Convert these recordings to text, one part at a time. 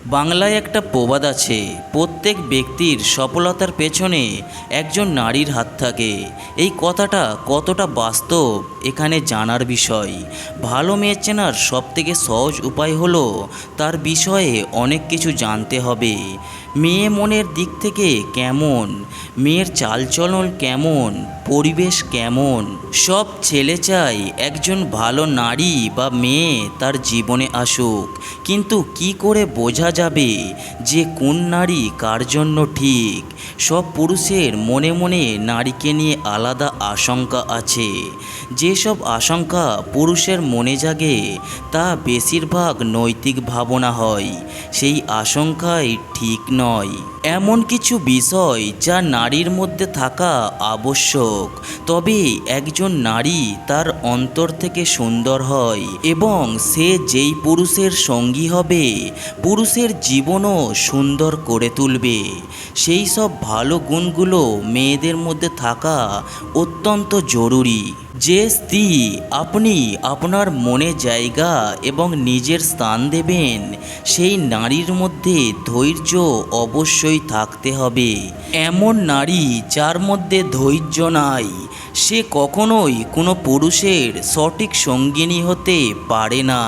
বাংলায় একটা প্রবাদ আছে, প্রত্যেক ব্যক্তির সফলতার পেছনে একজন নারীর হাত থাকে। এই কথাটা কতটা বাস্তব এখানে জানার বিষয়। ভালো মেয়ে চেনার সবথেকে সহজ উপায় হলো তার বিষয়ে অনেক কিছু জানতে হবে। মেয়ে মনের দিক থেকে কেমন, মেয়ের চালচলন কেমন, পরিবেশ কেমন। সব ছেলে চায় একজন ভালো নারী বা মেয়ে তার জীবনে আসুক, কিন্তু কি করে বোঝা যাবে যে কোন নারী কার জন্য ঠিক? সব পুরুষের মনে মনে নারীকে নিয়ে আলাদা আশঙ্কা আছে। যেসব আশঙ্কা পুরুষের মনে জাগে তা বেশিরভাগ নৈতিক ভাবনা হয়, সেই আশঙ্কাই ঠিক নয়। এমন কিছু বিষয় যা নারীর মধ্যে থাকা আবশ্যক, তবে একজন নারী তার অন্তর থেকে সুন্দর হয় এবং সে যেই পুরুষের সঙ্গী হবে পুরুষের জীবনও সুন্দর করে তুলবে। সেই সব ভালো গুণগুলো মেয়েদের মধ্যে থাকা অত্যন্ত জরুরি। যে স্ত্রী আপনি আপনার মনে জায়গা এবং নিজের স্থান দেবেন, সেই নারীর মধ্যে ধৈর্য অবশ্যই থাকতে হবে। এমন নারী যার মধ্যে ধৈর্য নাই, সে কখনোই কোনো পুরুষের সঠিক সঙ্গিনী হতে পারে না।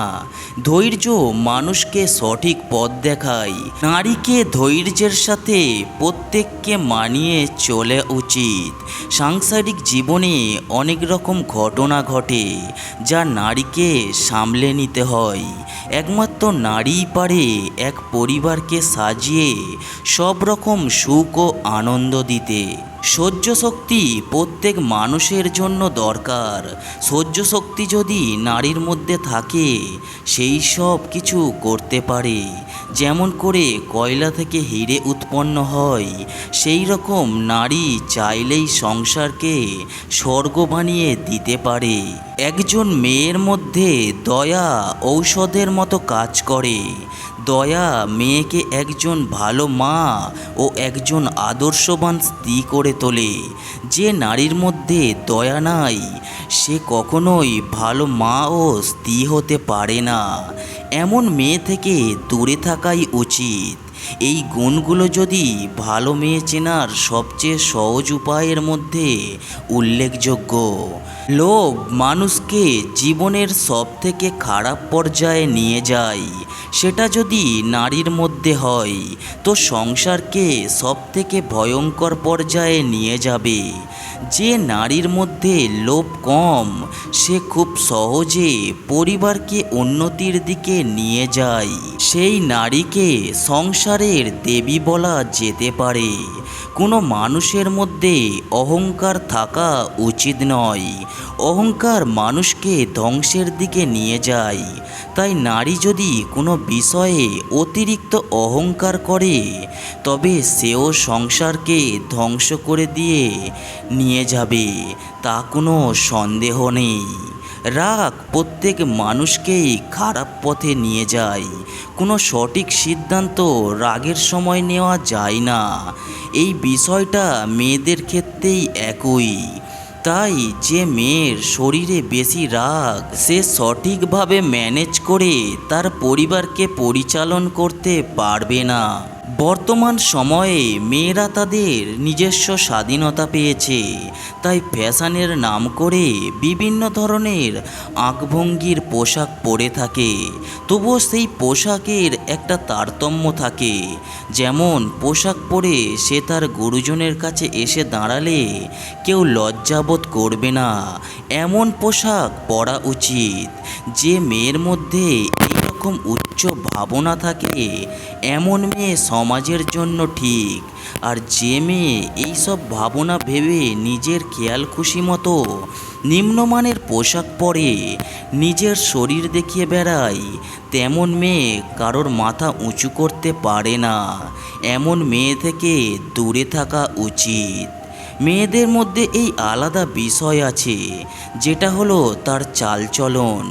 ধৈর্য মানুষকে সঠিক পথ দেখায়। নারীকে ধৈর্যের সাথে প্রত্যেককে মানিয়ে চলে উচিত। সাংসারিক জীবনে অনেক রকম ঘটনা ঘটে যা নারীকে সামলে নিতে হয়। একমাত্র নারীই পারে এক পরিবারকে সাজিয়ে সব রকম সুখ ও আনন্দ দিতে। সহ্য শক্তি প্রত্যেক মানুষের জন্য দরকার। সহ্য শক্তি যদি নারীর মধ্যে থাকে, সেই সব কিছু করতে পারে। যেমন করে কয়লা থেকে হিরে উৎপন্ন হয়, সেই রকম নারী চাইলেই সংসারকে স্বর্গ বানিয়ে দিতে পারে। একজন মেয়ের মধ্যে দয়া ঔষধের মতো কাজ করে। দয়া মেয়েকে একজন ভালো মা ও একজন আদর্শবান স্ত্রী করে তোলে। যে নারীর মধ্যে দয়া নাই, সে কখনোই ভালো মা ও স্ত্রী হতে পারে না। এমন মেয়ে থেকে দূরে থাকাই উচিত। এই গুণগুলো যদি ভালো মেয়ে চেনার সবচেয়ে সহজ উপায়ের মধ্যে উল্লেখযোগ্য। লোভ মানুষকে জীবনের সবথেকে খারাপ পর্যায়ে নিয়ে যায়। সেটা যদি নারীর মধ্যে হয় তো সংসারকে সবথেকে ভয়ঙ্কর পর্যায়ে নিয়ে যাবে। যে নারীর মধ্যে লোভ কম, সে খুব সহজে পরিবারকে উন্নতির দিকে নিয়ে যায়। সেই নারীকে সংসারের দেবী বলা যেতে পারে। কোনো মানুষের মধ্যে অহংকার থাকা উচিত নয়। অহংকার মানুষকে ধ্বংসের দিকে নিয়ে যায়। তাই নারী যদি কোনো বিষয়ে অতিরিক্ত অহংকার করে, তবে সেও সংসারকে ধ্বংস করে দিয়ে নিয়ে যাবে, তা কোনো সন্দেহ নেই। রাগ প্রত্যেক মানুষকেই খারাপ পথে নিয়ে যায়। কোনো সঠিক সিদ্ধান্ত রাগের সময় নেওয়া যায় না। এই বিষয়টা মেয়েদের ক্ষেত্রেই একই। তাই যে মেয়ের শরীরে বেশি রাগ, সে সঠিকভাবে ম্যানেজ করে তার পরিবারকে পরিচালন করতে পারবে না। বর্তমান সময়ে মেয়েরা তাদের নিজস্ব স্বাধীনতা পেয়েছে, তাই ফ্যাশনের নাম করে বিভিন্ন ধরনের আঁকভঙ্গির পোশাক পরে থাকে। তবুও সেই পোশাকের একটা তারতম্য থাকে। যেমন পোশাক পরে সে তার গুরুজনের কাছে এসে দাঁড়ালে কেউ লজ্জাবোধ করবে না, এমন পোশাক পরা উচিত। যে মেয়ের মধ্যে এরকম উচ্চ ভাবনা থাকে, এমন মেয়ে সমাজের জন্য ঠিক। আর যে মেয়ে এইসব ভাবনা ভেবে নিজের খেয়াল খুশি মতো নিম্নমানের পোশাক পরে নিজের শরীর দেখিয়ে বেড়ায়, তেমন মেয়ে কারোর মাথা উঁচু করতে পারে না। এমন মেয়ে থেকে দূরে থাকা উচিত। মেয়েদের মধ্যে এই আলাদা বিষয় আছে, যেটা হলো তার চালচলন,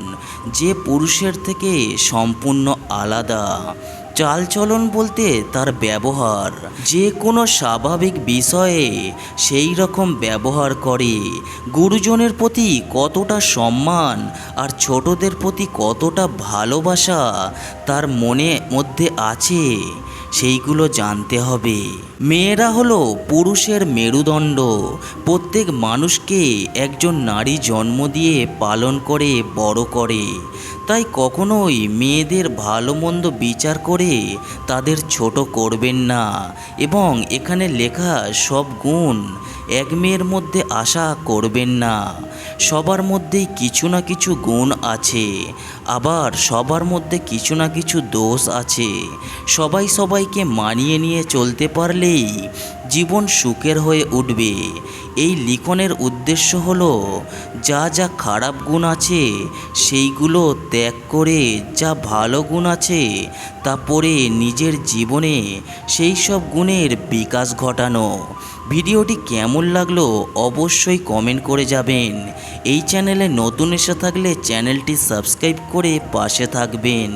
যে পুরুষের থেকে সম্পূর্ণ আলাদা। চালচলন বলতে তার ব্যবহার, যে কোনো স্বাভাবিক বিষয়ে সেই রকম ব্যবহার করে। গুরুজনের প্রতি কতটা সম্মান আর ছোটদের প্রতি কতটা ভালোবাসা তার মধ্যে আছে সেইগুলো জানতে হবে। মেয়েরা হলো পুরুষের মেরুদণ্ড। প্রত্যেক মানুষকে একজন নারী জন্ম দিয়ে পালন করে বড় করে। তাই কখনোই মেয়েদের ভালো মন্দ বিচার করে তাদের ছোট করবেন না। এবং এখানে লেখা সব গুণ এক মেয়ের মধ্যে আশা করবেন না। সবার মধ্যেই কিছু না কিছু গুণ আছে, আবার সবার মধ্যে কিছু না কিছু দোষ আছে। সবাই সবাইকে মানিয়ে নিয়ে চলতে পারলেই জীবন সুখের হয়ে উঠবে। এই লিখনের উদ্দেশ্য হলো যা যা খারাপ গুণ আছে সেইগুলো ত্যাগ করে যা ভালো গুণ আছে তা পড়ে নিজের জীবনে সেই সব গুণের বিকাশ ঘটানো। ভিডিওটি কেমন লাগলো অবশ্যই কমেন্ট করে যাবেন। এই চ্যানেলে নতুন এসে থাকলে চ্যানেলটি সাবস্ক্রাইব করে পাশে থাকবেন।